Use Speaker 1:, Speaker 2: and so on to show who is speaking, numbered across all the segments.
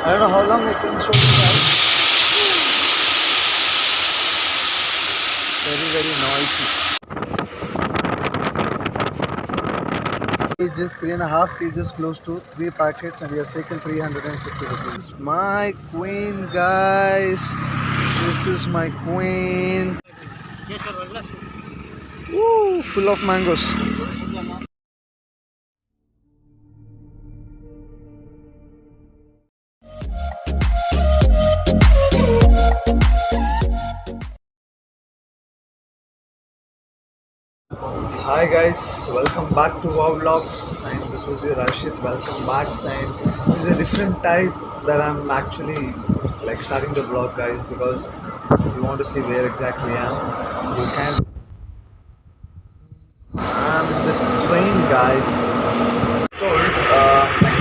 Speaker 1: I don't know how long I can show you guys. Very, very noisy. Just 3.5 kgs, close to 3 packets, and he has taken 350 rupees. My queen, guys. This is my queen. Woo, full of mangoes. Hi guys, welcome back to Wow Vlogs, and this is your Rashid. Welcome back, and this is a different type that I'm actually like starting the vlog, guys, because if you want to see where exactly I am, you can. I'm in the train, guys.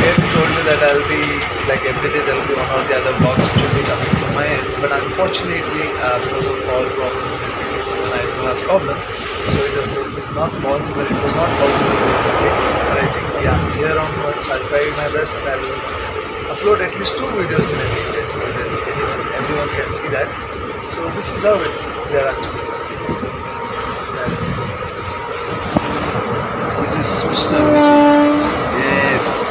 Speaker 1: Clearly told me that I'll be like every day there'll be one or the other vlogs which will be coming from my end, but unfortunately, because of all problems and things, even I do have problems, so it is not possible. It was not possible basically, but I think yeah, here onwards I'll try my best and I'll upload at least 2 videos in a week, so that everyone can see that. So this is how we are actually. This is Mr. Vijay. Yes.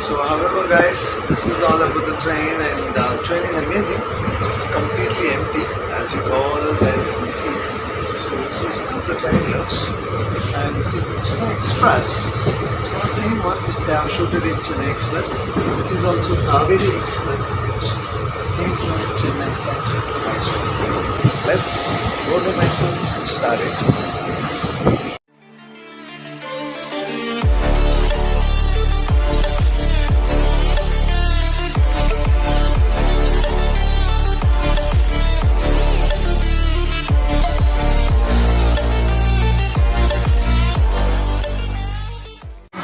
Speaker 1: So however guys, this is all about the train, and train is amazing. It's completely empty as you all guys can see. So this is how the train looks, and this is the Chennai Express. It's not the same one which they have shooted in Chennai Express. This is also Kaveri Express, which came from Chennai Central to Mysore. Let's go to Mysore and start it.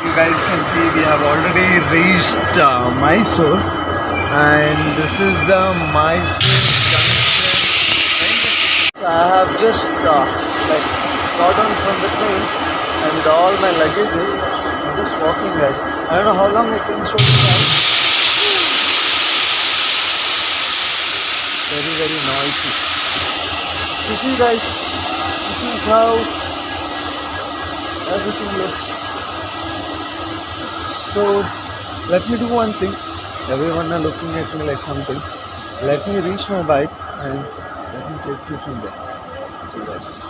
Speaker 1: You guys can see we have already reached Mysore, and this is the Mysore Junction. So I have just like got on from the train, and with all my luggages, I'm just walking, guys. I don't know how long I can show you guys. Very, very noisy. You see, guys, this is how everything looks. So let me do one thing. Everyone are looking at me like something. Let me reach my bike and let me take you from there. See you guys.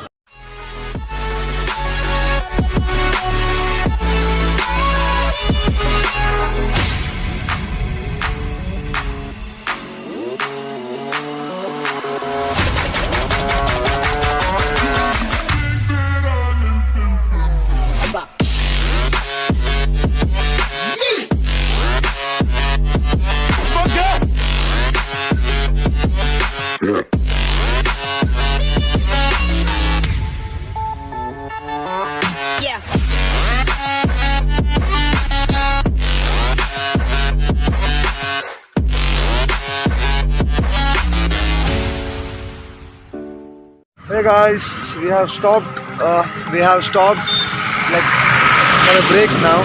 Speaker 1: Hey guys, we have stopped. We have stopped like for a break now,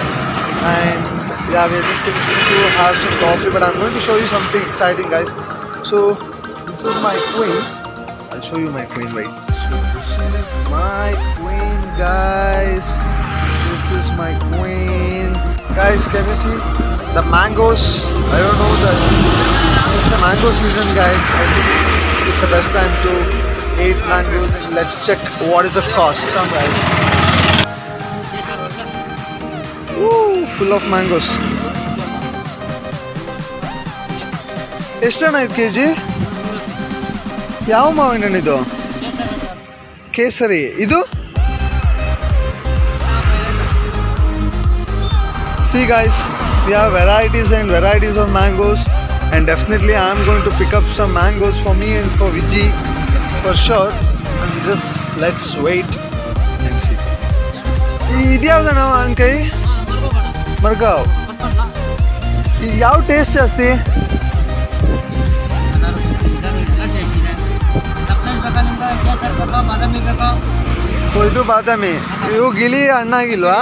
Speaker 1: and yeah, we're just thinking to have some coffee. But I'm going to show you something exciting, guys. So this is my queen. I'll show you my queen. Wait. So this is my queen, guys. This is my queen. Guys, can you see the mangoes? I don't know the. It's a mango season, guys. I think it's the best time to eat mangoes. Let's check what is the cost. Come, guys. Woo, full of mangoes. ಎಷ್ಟಣ್ಣ ಇದು K G ಯಾವ ಮಾವಿನ ಇದು ಕೇಸರಿ ಇದು see guys, we have varieties and varieties of mangoes, and definitely I am going to pick up some mangoes for me and for Vijay for sure. And just let's wait and see. ಇದು ಯಾವ್ದಣ್ಣ ಅಂಕೈ ಮರ್ಗಾವ್ ಇದು ಯಾವ taste ಜಾಸ್ತಿ ಓ, ಇದು ಬಾದಾಮಿ ಇವು ಗಿಳಿ ಹಣ್ಣಾಗಿಲ್ವಾ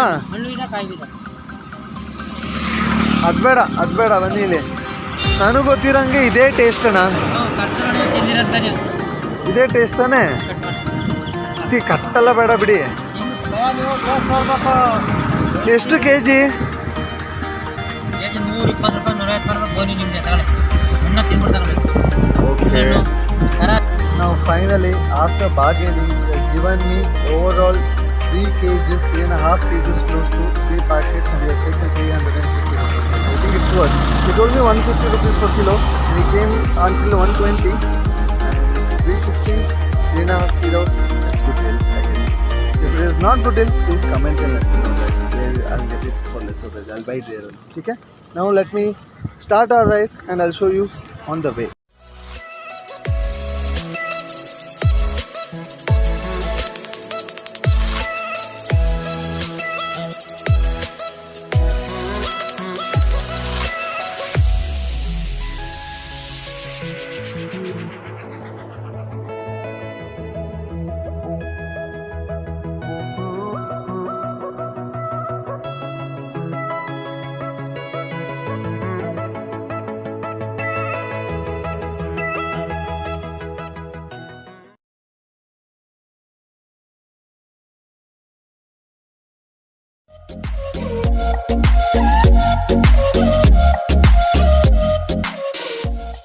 Speaker 1: ಅದ್ ಬೇಡ ಬನ್ನಿ ಇಲ್ಲಿ ನನಗೆ ಗೊತ್ತಿರಂಗೆ ಇದೇ ಟೇಸ್ಟ್ ಅಣ್ಣ ಇದೇ ಟೇಸ್ಟ್ ತಾನೇ ಕಟ್ಟಲ್ಲ ಬೇಡ ಬಿಡಿ ಎಷ್ಟು K G Now finally, after bargaining, he has given me overall 3 kgs, 3.5 kgs close to 3 packets, and he has taken 350 rupees. I think it's worth. He told me 150 rupees per kilo, and he came until 120, and 350, 3.5 kilos. That's good deal, I guess. If it is not good deal, please comment and let me know, guys. I'll get it for lesser price. I'll buy it there. Okay? Now let me start our ride, and I'll show you on the way.